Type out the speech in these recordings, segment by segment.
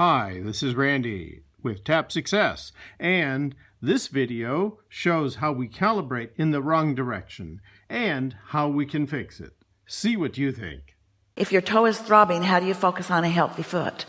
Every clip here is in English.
Hi, this is Randy with Tap Success, and this video shows how we calibrate in the wrong direction and how we can fix it. See what you think. If your toe is throbbing, how do you focus on a healthy foot?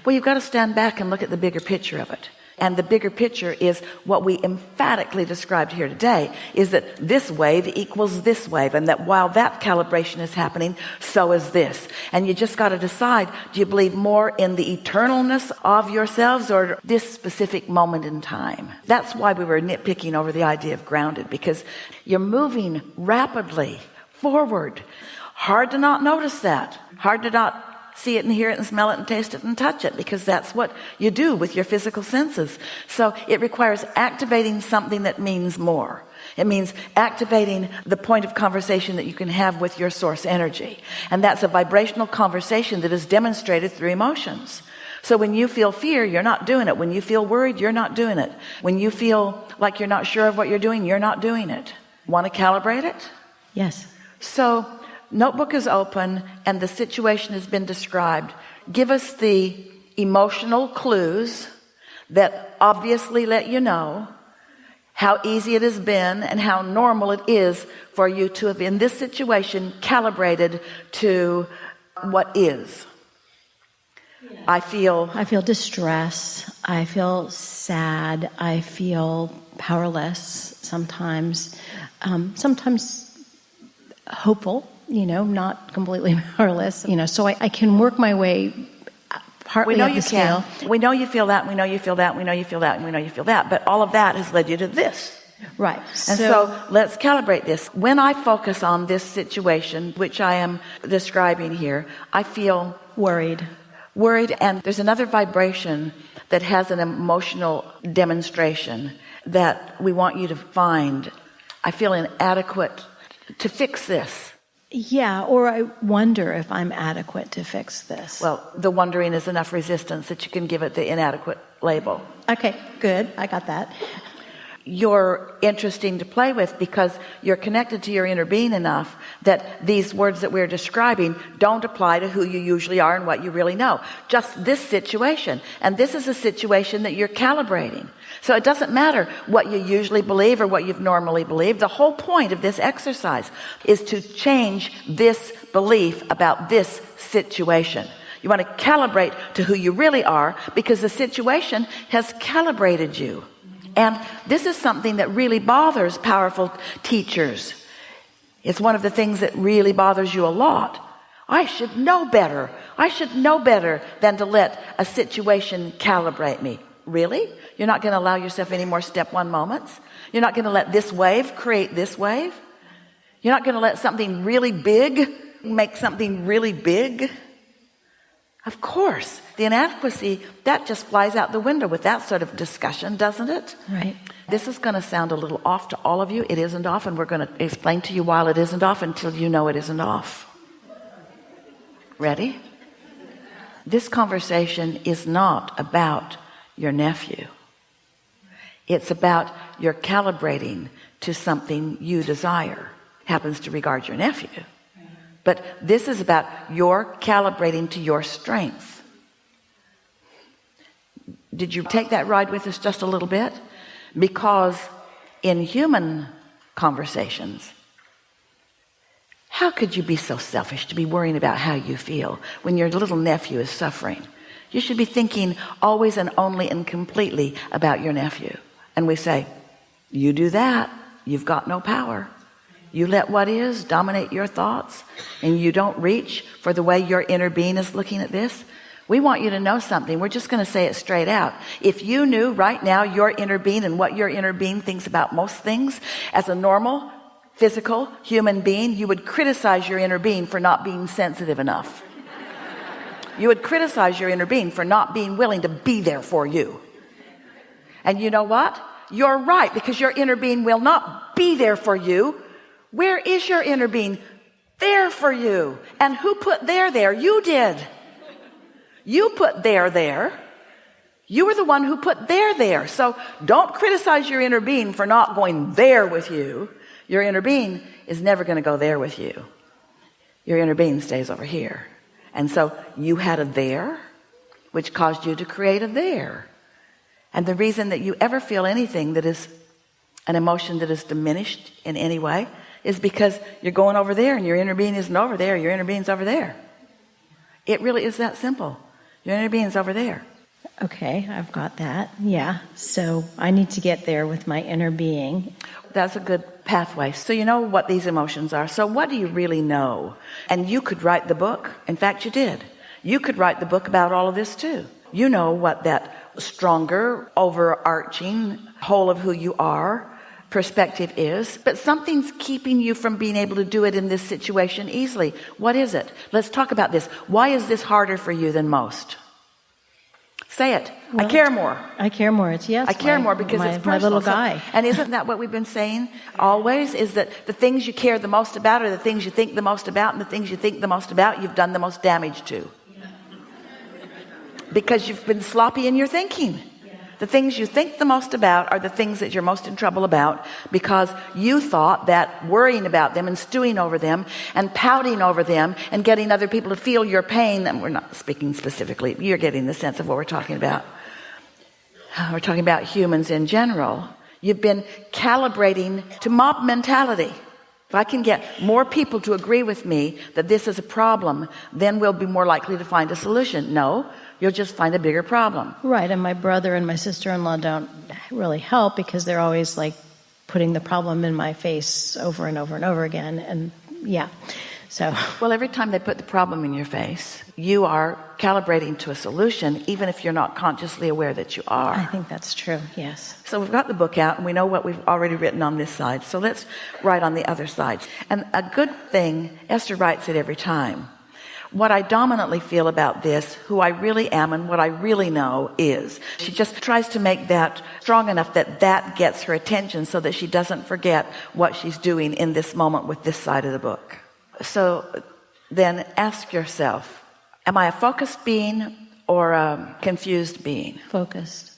Well, you've got to stand back and look at the bigger picture of it. And the bigger picture is what we emphatically described here today, is that this wave equals this wave, and that while that calibration is happening, so is this. And you just got to decide, do you believe more in the eternalness of yourselves or this specific moment in time? That's why we were nitpicking over the idea of grounded, because you're moving rapidly forward. Hard to not notice that. Hard to not see it and hear it and smell it and taste it and touch it, because that's what you do with your physical senses. So it requires activating something that means more. It means activating the point of conversation that you can have with your source energy. And that's a vibrational conversation that is demonstrated through emotions. So when you feel fear, you're not doing it. When you feel worried, you're not doing it. When you feel like you're not sure of what you're doing, you're not doing it. Want to calibrate it? Yes. So notebook is open and the situation has been described. Give us the emotional clues that obviously let you know how easy it has been and how normal it is for you to have, in this situation, calibrated to what is. I feel distress. I feel sad. I feel powerless sometimes. Sometimes hopeful. Not completely powerless, so I can work my way partly up the scale. We know you feel that, we know you feel that, we know you feel that, and we know you feel that, but all of that has led you to this. Right. And so let's calibrate this. When I focus on this situation, which I am describing here, I feel worried, and there's another vibration that has an emotional demonstration that we want you to find. I feel inadequate to fix this. Yeah, or I wonder if I'm adequate to fix this. Well, the wondering is enough resistance that you can give it the inadequate label. Okay, good. I got that. You're interesting to play with because you're connected to your inner being enough that these words that we're describing don't apply to who you usually are and what you really know. Just this situation. And this is a situation that you're calibrating. So it doesn't matter what you usually believe or what you've normally believed. The whole point of this exercise is to change this belief about this situation. You want to calibrate to who you really are because the situation has calibrated you. And this is something that really bothers powerful teachers. It's one of the things that really bothers you a lot. I should know better. I should know better than to let a situation calibrate me. Really? You're not going to allow yourself any more step one moments? You're not going to let this wave create this wave? You're not going to let something really big make something really big? Of course. The inadequacy, that just flies out the window with that sort of discussion, doesn't it? Right. This is going to sound a little off to all of you. It isn't off, and we're going to explain to you why it isn't off until you know it isn't off. Ready? This conversation is not about your nephew. It's about your calibrating to something you desire. Happens to regard your nephew. But this is about your calibrating to your strength. Did you take that ride with us just a little bit? Because in human conversations, how could you be so selfish to be worrying about how you feel when your little nephew is suffering? You should be thinking always and only and completely about your nephew. And we say, you do that, you've got no power. You let what is dominate your thoughts, and you don't reach for the way your inner being is looking at this. We want you to know something. We're just going to say it straight out. If you knew right now your inner being and what your inner being thinks about most things, as a normal, physical, human being, you would criticize your inner being for not being sensitive enough. You would criticize your inner being for not being willing to be there for you. And you know what? You're right, because your inner being will not be there for you. Where is your inner being? There for you. And who put there? You did. You put there. You were the one who put there. So don't criticize your inner being for not going there with you. Your inner being is never going to go there with you. Your inner being stays over here. And so you had a there which caused you to create a there. And the reason that you ever feel anything that is an emotion that is diminished in any way is because you're going over there and your inner being isn't over there. Your inner being's over there. It really is that simple. Your inner being's over there. Okay, I've got that. Yeah. So I need to get there with my inner being. That's a good pathway. So you know what these emotions are. So what do you really know? And you could write the book. In fact, you did. You could write the book about all of this too. You know what that stronger, overarching whole of who you are perspective is, but something's keeping you from being able to do it in this situation easily. What is it? Let's talk about this. Why is this harder for you than most? Say it. Well, I care more. I care more. It's yes. I care more because it's personal. My little guy. And isn't that what we've been saying always? Is that the things you care the most about are the things you think the most about, and the things you think the most about you've done the most damage to. Because you've been sloppy in your thinking. The things you think the most about are the things that you're most in trouble about, because you thought that worrying about them and stewing over them and pouting over them and getting other people to feel your pain, and we're not speaking specifically, you're getting the sense of what we're talking about. We're talking about humans in general. You've been calibrating to mob mentality. If I can get more people to agree with me that this is a problem, then we'll be more likely to find a solution. No, you'll just find a bigger problem. Right, and my brother and my sister-in-law don't really help because they're always like putting the problem in my face over and over and over again. And yeah, so. Well, every time they put the problem in your face, you are calibrating to a solution, even if you're not consciously aware that you are. I think that's true, yes. So we've got the book out and we know what we've already written on this side. So let's write on the other side. And a good thing, Esther writes it every time. What I dominantly feel about this, who I really am and what I really know is, she just tries to make that strong enough that that gets her attention so that she doesn't forget what she's doing in this moment with this side of the book. So then ask yourself, am I a focused being or a confused being? Focused.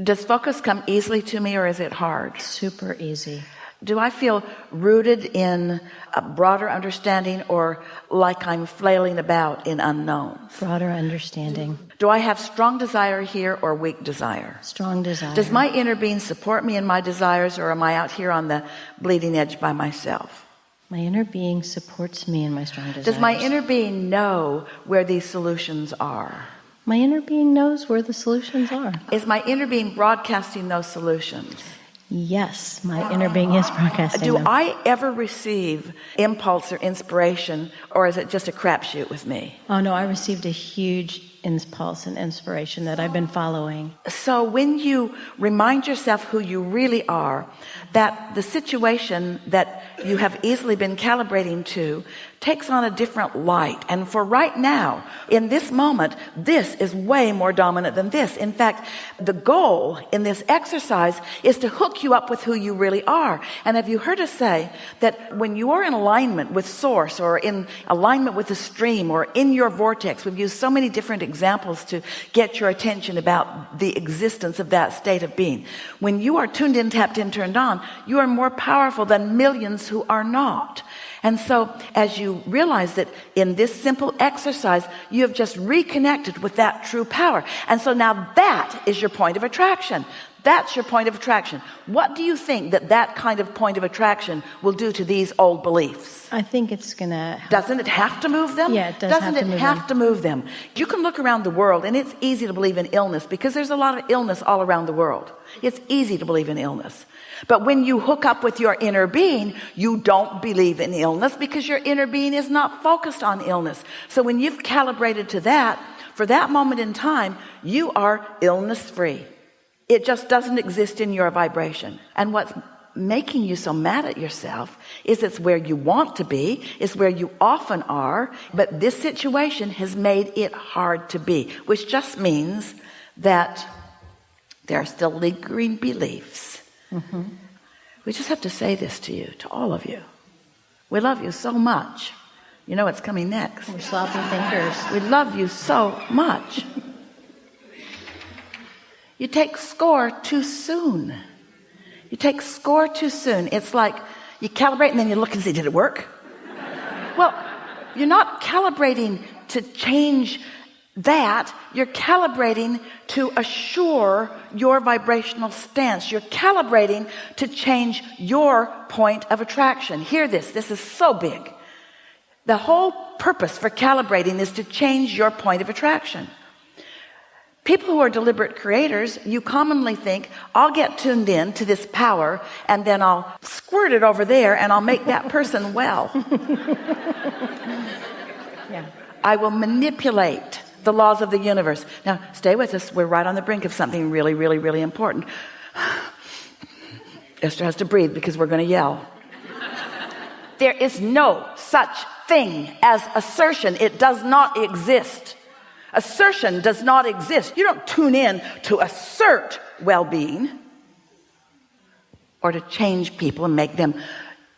Does focus come easily to me or is it hard? Super easy. Do I feel rooted in a broader understanding or like I'm flailing about in unknowns? Broader understanding. Do I have strong desire here or weak desire? Strong desire. Does my inner being support me in my desires, or am I out here on the bleeding edge by myself? My inner being supports me in my strong desires. Does my inner being know where these solutions are? My inner being knows where the solutions are. Is my inner being broadcasting those solutions? Yes, my inner being is broadcasting Do them. I ever receive impulse or inspiration, or is it just a crapshoot with me? Oh no, I received a huge impulse and inspiration that I've been following. So when you remind yourself who you really are, that the situation that you have easily been calibrating to takes on a different light. And for right now, in this moment, this is way more dominant than this. In fact, the goal in this exercise is to hook you up with who you really are. And have you heard us say that when you are in alignment with source, or in alignment with the stream, or in your vortex, we've used so many different examples to get your attention about the existence of that state of being. When you are tuned in, tapped in, turned on, you are more powerful than millions who are not. And so as you realize that in this simple exercise, you have just reconnected with that true power. And so now that is your point of attraction. That's your point of attraction. What do you think that that kind of point of attraction will do to these old beliefs? I think it's going to... Doesn't it have to move them? Yeah, it does Doesn't have to it move have them. to move them? You can look around the world, and it's easy to believe in illness because there's a lot of illness all around the world. It's easy to believe in illness. But when you hook up with your inner being, you don't believe in illness because your inner being is not focused on illness. So when you've calibrated to that, for that moment in time, you are illness-free. It just doesn't exist in your vibration. And what's making you so mad at yourself is it's where you want to be, it's where you often are, but this situation has made it hard to be, which just means that there are still lingering beliefs. Mm-hmm. We just have to say this to you, to all of you. We love you so much. You know what's coming next. We're sloppy thinkers. We love you so much. You take score too soon. You take score too soon. It's like you calibrate and then you look and see, did it work? Well, you're not calibrating to change that you're calibrating to assure your vibrational stance. You're calibrating to change your point of attraction. Hear this. This is so big. The whole purpose for calibrating is to change your point of attraction. People who are deliberate creators, you commonly think, I'll get tuned in to this power and then I'll squirt it over there and I'll make that person well. Yeah. I will manipulate the laws of the universe. Now, stay with us. We're right on the brink of something really, really, really important. Esther has to breathe because we're going to yell. There is no such thing as assertion. It does not exist. Assertion does not exist. You don't tune in to assert well-being or to change people and make them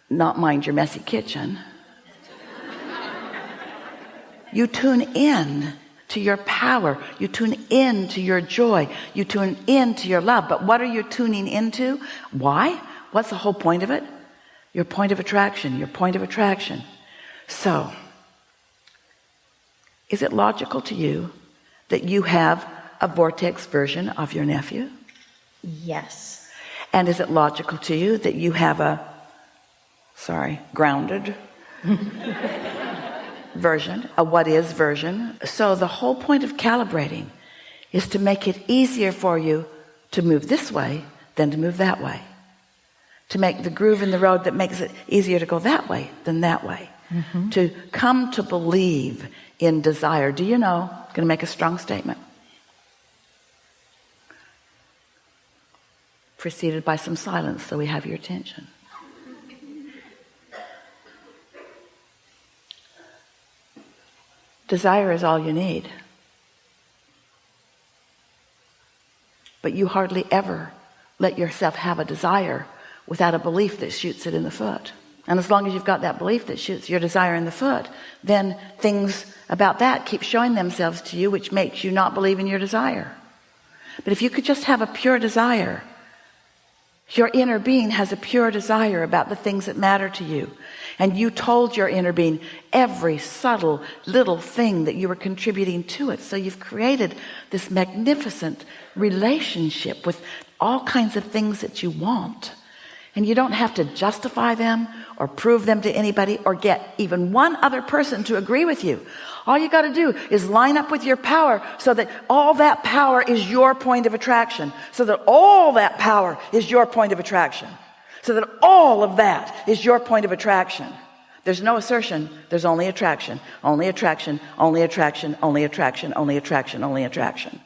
not mind your messy kitchen. You tune in to your power. You tune in to your joy. You tune in to your love. But what are you tuning into? Why? What's the whole point of it? Your point of attraction. Your point of attraction. So, is it logical to you that you have a vortex version of your nephew? Yes. And is it logical to you that you have a, grounded version, a what is version? So the whole point of calibrating is to make it easier for you to move this way than to move that way. To make the groove in the road that makes it easier to go that way than that way. Mm-hmm. To come to believe in desire. Do you know, I'm going to make a strong statement, preceded by some silence so we have your attention. Desire is all you need. But you hardly ever let yourself have a desire without a belief that shoots it in the foot. And as long as you've got that belief that shoots your desire in the foot, then things about that keep showing themselves to you, which makes you not believe in your desire. But if you could just have a pure desire, your inner being has a pure desire about the things that matter to you. And you told your inner being every subtle little thing that you were contributing to it. So you've created this magnificent relationship with all kinds of things that you want. And you don't have to justify them or prove them to anybody or get even one other person to agree with you. All you got to do is line up with your power so that all that power is your point of attraction. So that all that power is your point of attraction. So that all of that is your point of attraction. There's no assertion. There's only attraction. Only attraction. Only attraction. Only attraction. Only attraction. Only attraction.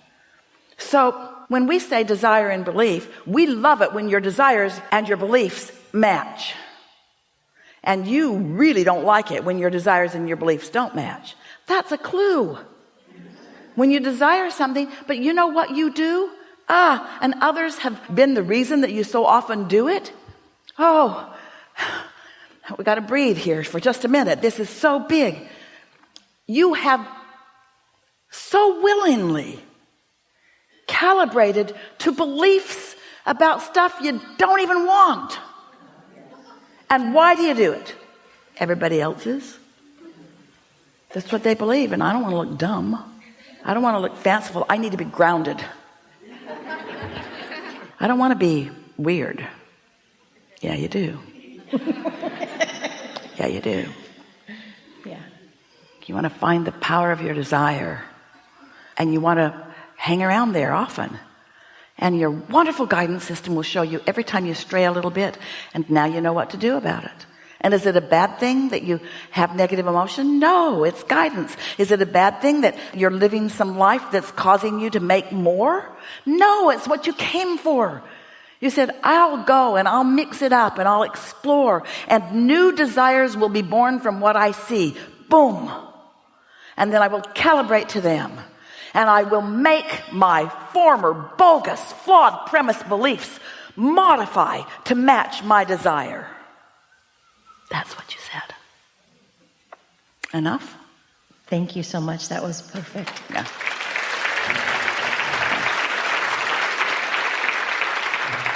So when we say desire and belief, we love it when your desires and your beliefs match. And you really don't like it when your desires and your beliefs don't match. That's a clue. When you desire something, but you know what you do? And others have been the reason that you so often do it. Oh, we got to breathe here for just a minute. This is so big. You have so willingly calibrated to beliefs about stuff you don't even want. And why do you do it? Everybody else is. That's what they believe, and I don't want to look dumb. I don't want to look fanciful. I need to be grounded. I don't want to be weird. Yeah, you do. Yeah, you do. Yeah. You want to find the power of your desire, and you want to hang around there often. And your wonderful guidance system will show you every time you stray a little bit, and now you know what to do about it. And is it a bad thing that you have negative emotion? No, it's guidance. Is it a bad thing that you're living some life that's causing you to make more? No, it's what you came for. You said, I'll go and I'll mix it up and I'll explore, and new desires will be born from what I see. Boom. And then I will calibrate to them. And I will make my former bogus, flawed premise beliefs modify to match my desire. That's what you said. Enough? Thank you so much. That was perfect. Yeah.